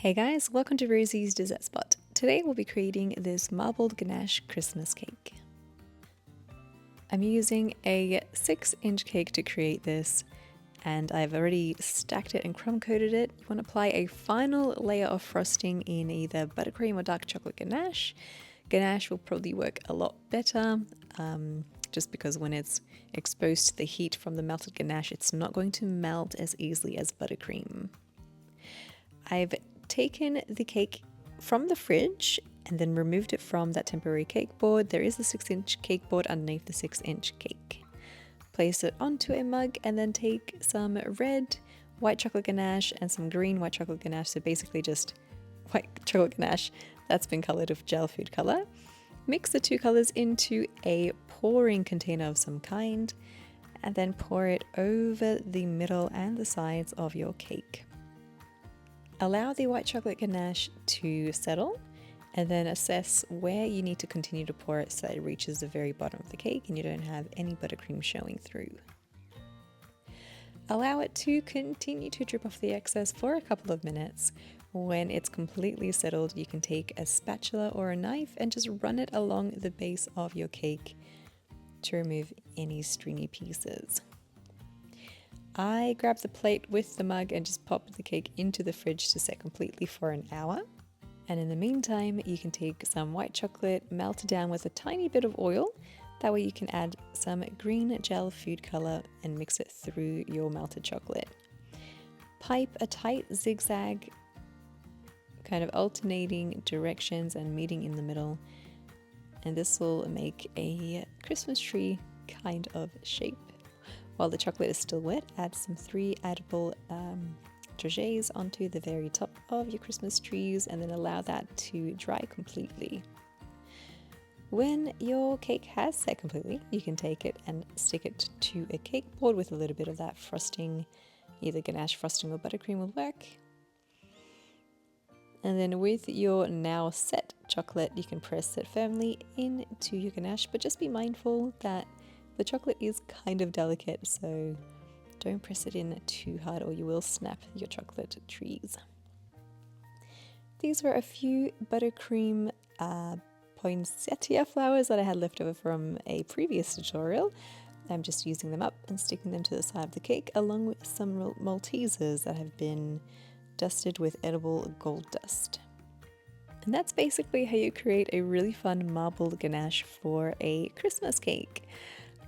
Hey guys, welcome to Rosie's Dessert Spot. Today we'll be creating this marbled ganache Christmas cake. I'm using a 6-inch cake to create this, and I've already stacked it and crumb coated it. You want to apply a final layer of frosting in either buttercream or dark chocolate ganache. Ganache will probably work a lot better, just because when it's exposed to the heat from the melted ganache, it's not going to melt as easily as buttercream. I've taken the cake from the fridge and then removed it from that temporary cake board. There is a 6-inch cake board underneath the 6-inch cake. Place it onto a mug and then take some red white chocolate ganache and some green white chocolate ganache, so basically just white chocolate ganache that's been colored with gel food color. Mix the two colors into a pouring container of some kind and then pour it over the middle and the sides of your cake. Allow the white chocolate ganache to settle and then assess where you need to continue to pour it so that it reaches the very bottom of the cake and you don't have any buttercream showing through. Allow it to continue to drip off the excess for a couple of minutes. When it's completely settled, you can take a spatula or a knife and just run it along the base of your cake to remove any stringy pieces. I grabbed the plate with the mug and just popped the cake into the fridge to set completely for an hour. And in the meantime, you can take some white chocolate, melt it down with a tiny bit of oil. That way you can add some green gel food color and mix it through your melted chocolate. Pipe a tight zigzag, kind of alternating directions and meeting in the middle. And this will make a Christmas tree kind of shape. While the chocolate is still wet, add some 3 edible dragées onto the very top of your Christmas trees and then allow that to dry completely. When your cake has set completely, you can take it and stick it to a cake board with a little bit of that frosting. Either ganache frosting or buttercream will work. And then with your now set chocolate, you can press it firmly into your ganache, but just be mindful that the chocolate is kind of delicate, so don't press it in too hard or you will snap your chocolate trees. These were a few buttercream poinsettia flowers that I had left over from a previous tutorial. I'm just using them up and sticking them to the side of the cake, along with some Maltesers that have been dusted with edible gold dust. And that's basically how you create a really fun marbled ganache for a Christmas cake.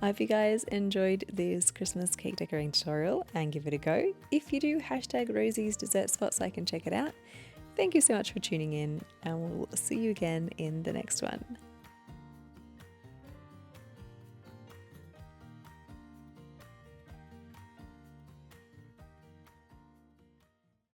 I hope you guys enjoyed this Christmas cake decorating tutorial and give it a go. If you do, hashtag Rosie's Dessert Spot so I can check it out. Thank you so much for tuning in, and we'll see you again in the next one.